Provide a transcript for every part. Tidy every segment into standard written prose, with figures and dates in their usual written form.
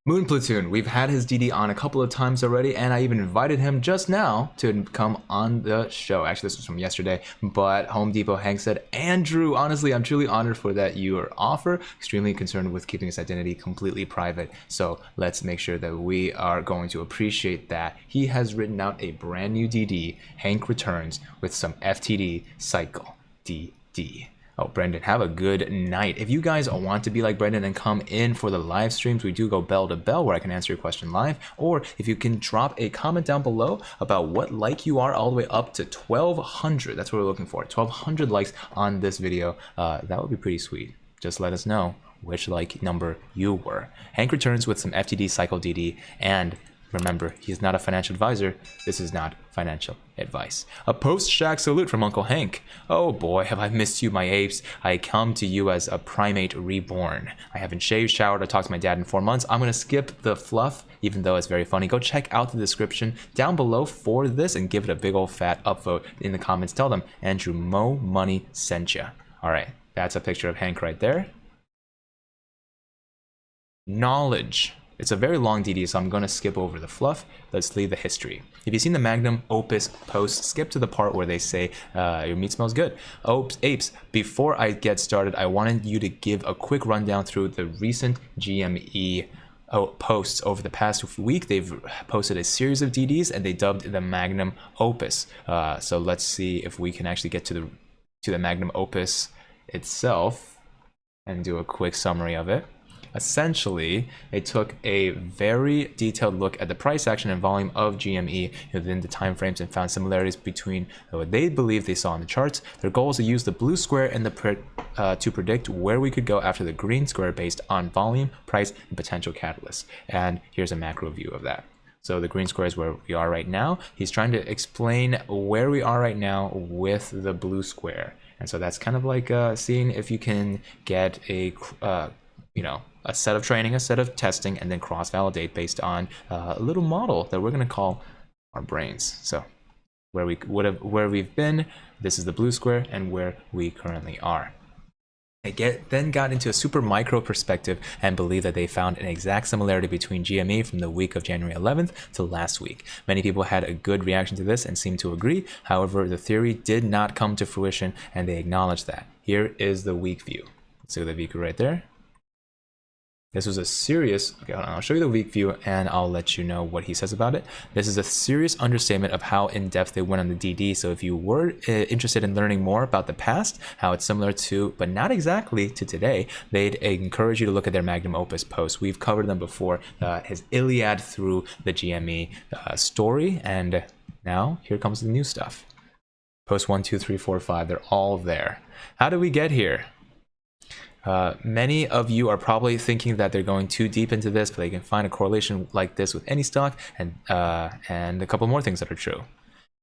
Moon Platoon, we've had his DD on a couple of times already, and I even invited him just now to come on the show. Actually, this was from yesterday, but Home Depot Hank said, Andrew, honestly, I'm truly honored for that your offer. Extremely concerned with keeping his identity completely private, so let's make sure that we are going to appreciate that. He has written out a brand new DD, Hank Returns, with some FTD cycle DD. Oh, Brendan, have a good night. If you guys want to be like Brendan and come in for the live streams, we do go bell to bell where I can answer your question live. Or if you can drop a comment down below about what like you are all the way up to 1,200. That's what we're looking for. 1,200 likes on this video. That would be pretty sweet. Just let us know which like number you were. Hank returns with some FTD cycle DD, and remember, he is not a financial advisor. This is not financial advice. A post-Shaq salute from Uncle Hank. Oh boy, have I missed you, my apes. I come to you as a primate reborn. I haven't shaved, showered, or talked to my dad in 4 months. I'm going to skip the fluff, even though it's very funny. Go check out the description down below for this and give it a big old fat upvote in the comments. Tell them Andrew Mo Money sent ya. All right, that's a picture of Hank right there. Knowledge. It's a very long DD, so I'm going to skip over the fluff. Let's leave the history. If you've seen the Magnum Opus post, skip to the part where they say, your meat smells good. Apes, before I get started, I wanted you to give a quick rundown through the recent GME posts over the past week. They've posted a series of DDs, and they dubbed the Magnum Opus. So let's see if we can actually get to the Magnum Opus itself and do a quick summary of it. Essentially, it took a very detailed look at the price action and volume of GME within the timeframes and found similarities between what they believe they saw in the charts. Their goal is to use the blue square and to predict where we could go after the green square based on volume, price, and potential catalysts. And here's a macro view of that. So the green square is where we are right now. He's trying to explain where we are right now with the blue square. And so that's kind of like seeing if you can get a a set of training, a set of testing, and then cross-validate based on a little model that we're going to call our brains. So where we've been, this is the blue square, and where we currently are. I then got into a super micro perspective and believe that they found an exact similarity between GME from the week of January 11th to last week. Many people had a good reaction to this and seemed to agree. However, the theory did not come to fruition, and they acknowledged that. Here is the week view. Let's see the week right there. This was a serious, okay, hold on, I'll show you the week view and I'll let you know what he says about it. This is a serious understatement of how in-depth they went on the DD. So if you were interested in learning more about the past, how it's similar to, but not exactly to today, they'd encourage you to look at their Magnum Opus posts. We've covered them before, his Iliad through the GME story. And now here comes the new stuff. Post 1, 2, 3, 4, 5, they're all there. How did we get here? Many of you are probably thinking that they're going too deep into this, but they can find a correlation like this with any stock, and a couple more things that are true.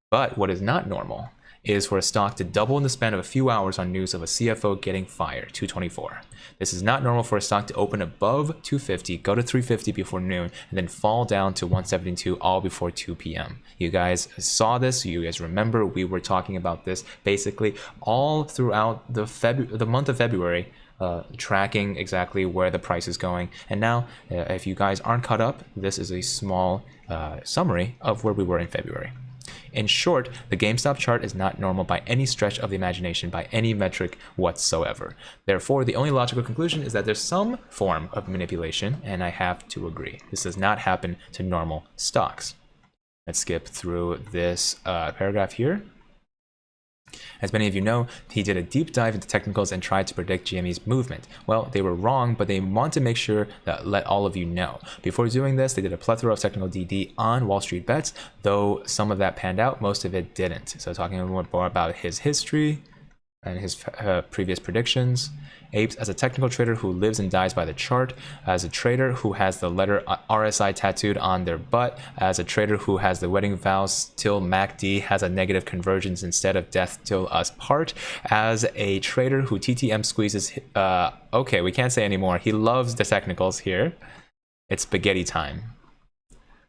But what is not normal is for a stock to double in the span of a few hours on news of a CFO getting fired, 224. This is not normal for a stock to open above 250, go to 350 before noon, and then fall down to 172 all before 2 p.m. You guys saw this, you guys remember we were talking about this basically all throughout the month of February, tracking exactly where the price is going. And now, if you guys aren't caught up, this is a small summary of where we were in February. In short, the GameStop chart is not normal by any stretch of the imagination, by any metric whatsoever. Therefore, the only logical conclusion is that there's some form of manipulation, and I have to agree. This does not happen to normal stocks. Let's skip through this paragraph here. As many of you know, he did a deep dive into technicals and tried to predict GME's movement. Well, they were wrong, but they want to make sure that let all of you know. Before doing this, they did a plethora of technical DD on Wall Street bets, though some of that panned out, most of it didn't. So talking a little more about his history and his previous predictions. Apes, as a technical trader who lives and dies by the chart, as a trader who has the letter RSI tattooed on their butt, as a trader who has the wedding vows till MACD has a negative convergence instead of death till us part, as a trader who TTM squeezes, okay, we can't say anymore. He loves the technicals here. It's spaghetti time.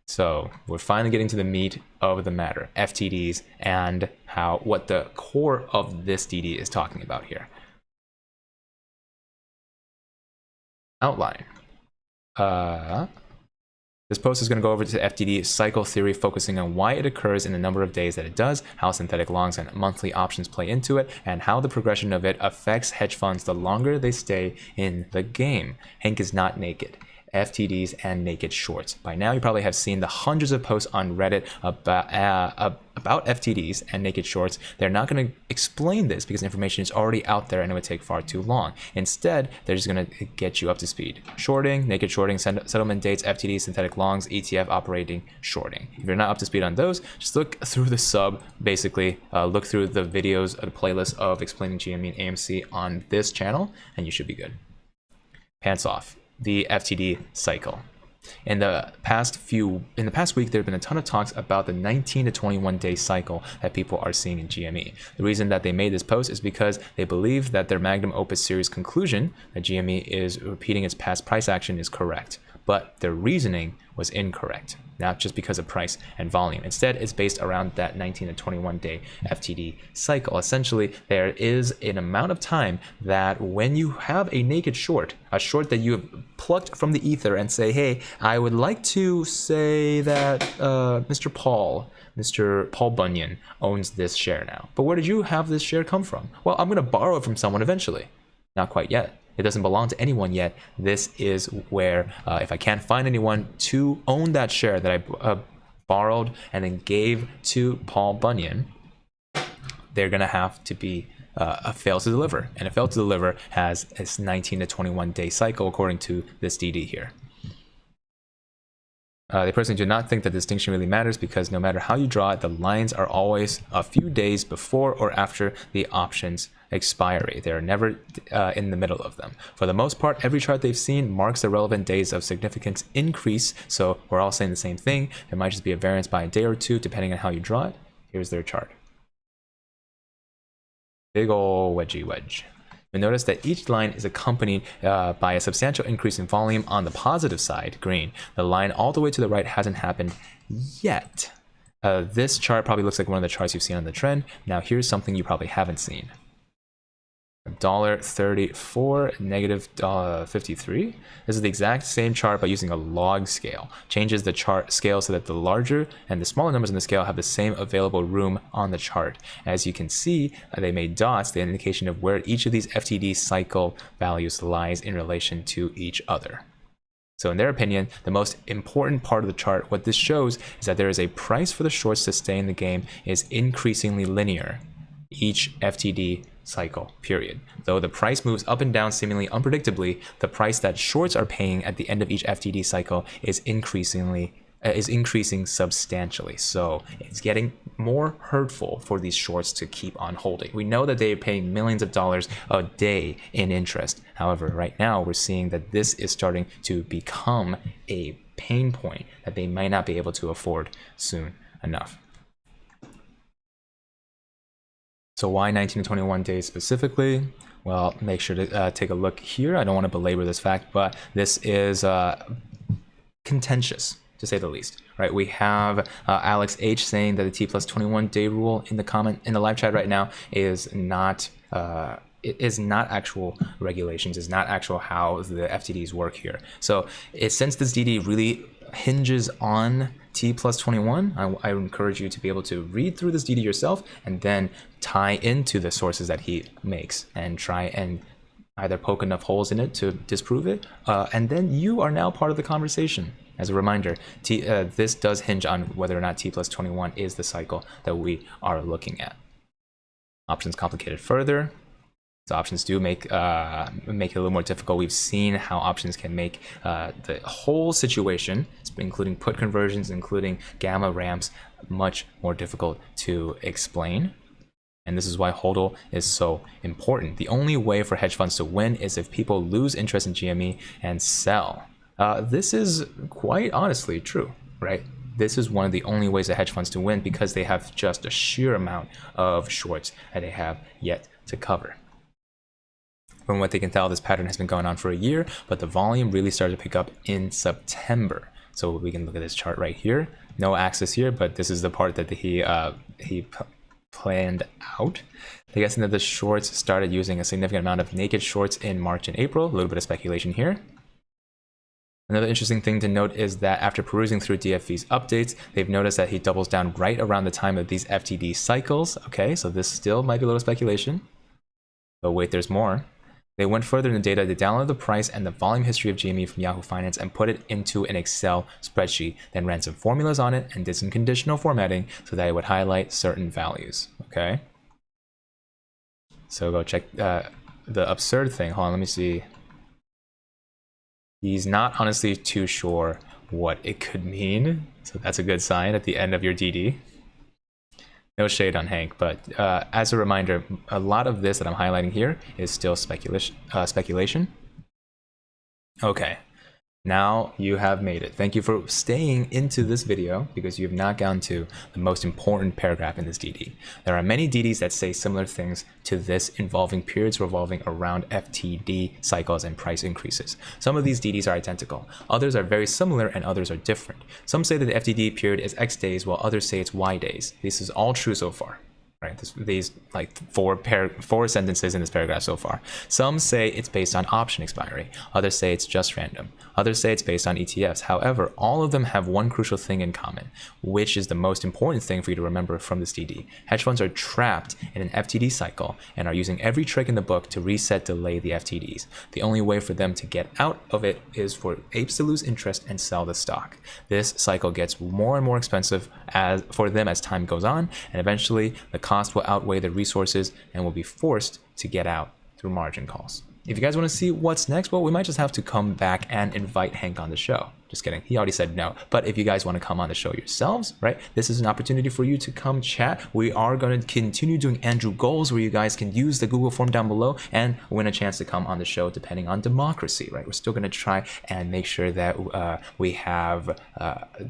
So we're finally getting to the meat of the matter, FTDs, and what the core of this DD is talking about here. Outline. This post is going to go over to the FTD cycle theory, focusing on why it occurs in the number of days that it does, how synthetic longs and monthly options play into it, and how the progression of it affects hedge funds the longer they stay in the game. Hank is not naked. FTDs and naked shorts. By now, you probably have seen the hundreds of posts on Reddit about FTDs and naked shorts. They're not going to explain this because information is already out there and it would take far too long. Instead, they're just going to get you up to speed. Shorting, naked shorting, settlement dates, FTDs, synthetic longs, ETF operating, shorting. If you're not up to speed on those, just look through the sub, basically. Look through the videos, the playlist of explaining GME and AMC on this channel, and you should be good. Pants off. The FTD cycle. In the past week, there have been a ton of talks about the 19 to 21 day cycle that people are seeing in GME. The reason that they made this post is because they believe that their magnum opus series conclusion that GME is repeating its past price action is correct, but their reasoning was incorrect, not just because of price and volume. Instead, it's based around that 19 to 21 day FTD cycle. Essentially, there is an amount of time that when you have a naked short, a short that you have plucked from the ether and say, hey, I would like to say that Mr. Paul Bunyan owns this share now. But where did you have this share come from? Well, I'm going to borrow it from someone eventually. Not quite yet. It doesn't belong to anyone yet. This is where, if I can't find anyone to own that share that I borrowed and then gave to Paul Bunyan, they're going to have to be a fail to deliver. And a fail to deliver has a 19 to 21 day cycle, according to this DD here. They personally do not think that distinction really matters because no matter how you draw it, the lines are always a few days before or after the option's expiry. They are never in the middle of them. For the most part, every chart they've seen marks the relevant days of significance increase, so we're all saying the same thing. There might just be a variance by a day or two depending on how you draw it. Here's their chart. Big ol' wedgie wedge. You'll notice that each line is accompanied by a substantial increase in volume on the positive side, green. The line all the way to the right hasn't happened yet. This chart probably looks like one of the charts you've seen on the trend. Now here's something you probably haven't seen. $1.34, negative $53. This is the exact same chart but using a log scale. Changes the chart scale so that the larger and the smaller numbers in the scale have the same available room on the chart. As you can see, they made dots, the indication of where each of these FTD cycle values lies in relation to each other. So in their opinion, the most important part of the chart, what this shows is that there is a price for the shorts to stay in the game is increasingly linear each FTD cycle period. Though the price moves up and down seemingly unpredictably, the price that shorts are paying at the end of each FTD cycle is increasing substantially. So it's getting more hurtful for these shorts to keep on holding. We know that they're paying millions of dollars a day in interest. However, right now we're seeing that this is starting to become a pain point that they might not be able to afford soon enough. So why 19 to 21 days specifically? Well, make sure to take a look here. I don't want to belabor this fact, but this is contentious, to say the least. Right? We have Alex H saying that the T+21 day rule in the live chat right now is not actual regulations, is not actual how the FTDs work here. So since this DD really hinges on T+21, I encourage you to be able to read through this DD yourself and then tie into the sources that he makes and try and either poke enough holes in it to disprove it, and then you are now part of the conversation. As a reminder, this does hinge on whether or not T+21 is the cycle that we are looking at. Options complicated further. So options do make it a little more difficult. We've seen how options can make the whole situation, including put conversions, including gamma ramps, much more difficult to explain. And this is why HODL is so important. The only way for hedge funds to win is if people lose interest in GME and sell. This is quite honestly true, right? This is one of the only ways that hedge funds to win because they have just a sheer amount of shorts that they have yet to cover. From what they can tell, this pattern has been going on for a year, but the volume really started to pick up in September. So we can look at this chart right here. No axis here, but this is the part that he planned out. They're guessing that the shorts started using a significant amount of naked shorts in March and April. A little bit of speculation here. Another interesting thing to note is that after perusing through DFV's updates, they've noticed that he doubles down right around the time of these FTD cycles. Okay, so this still might be a little speculation. But wait, there's more. They went further in the data. They downloaded the price and the volume history of GME from Yahoo Finance and put it into an Excel spreadsheet, then ran some formulas on it and did some conditional formatting so that it would highlight certain values. Okay. So go check the absurd thing. Hold on, let me see. He's not honestly too sure what it could mean. So that's a good sign at the end of your DD. No shade on Hank, but as a reminder, a lot of this that I'm highlighting here is still speculation. Okay, now you have made it. Thank you for staying into this video because you have not gone to the most important paragraph in this DD. There are many DDs that say similar things to this involving periods revolving around FTD cycles and price increases. Some of these DDs are identical. Others are very similar and others are different. Some say that the FTD period is X days while others say it's Y days. This is all true so far. Right, these like four sentences in this paragraph so far. Some say it's based on option expiry. Others say it's just random. Others say it's based on ETFs. However, all of them have one crucial thing in common, which is the most important thing for you to remember from this DD. Hedge funds are trapped in an FTD cycle and are using every trick in the book to reset delay the FTDs. The only way for them to get out of it is for apes to lose interest and sell the stock. This cycle gets more and more expensive for them as time goes on, and eventually the cost will outweigh the resources and will be forced to get out through margin calls. If you guys want to see what's next, well, we might just have to come back and invite Hank on the show. Just kidding. He already said no. But if you guys want to come on the show yourselves, right, this is an opportunity for you to come chat. We are going to continue doing Andrew Goals where you guys can use the Google form down below and win a chance to come on the show depending on democracy, right? We're still going to try and make sure that we have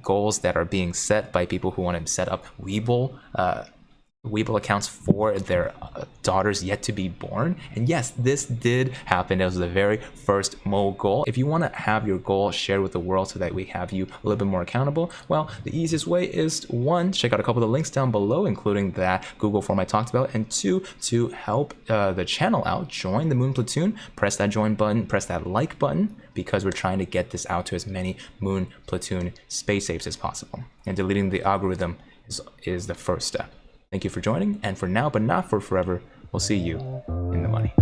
goals that are being set by people who want to set up Webull accounts for their daughters yet to be born. And yes, this did happen. It was the very first Mo goal. If you want to have your goal shared with the world so that we have you a little bit more accountable, well, the easiest way is one, check out a couple of the links down below, including that Google form I talked about, and two, to help the channel out, join the Moon Platoon, press that join button, press that like button, because we're trying to get this out to as many Moon Platoon space apes as possible. And deleting the algorithm is the first step. Thank you for joining, and for now, but not for forever, we'll see you in the money.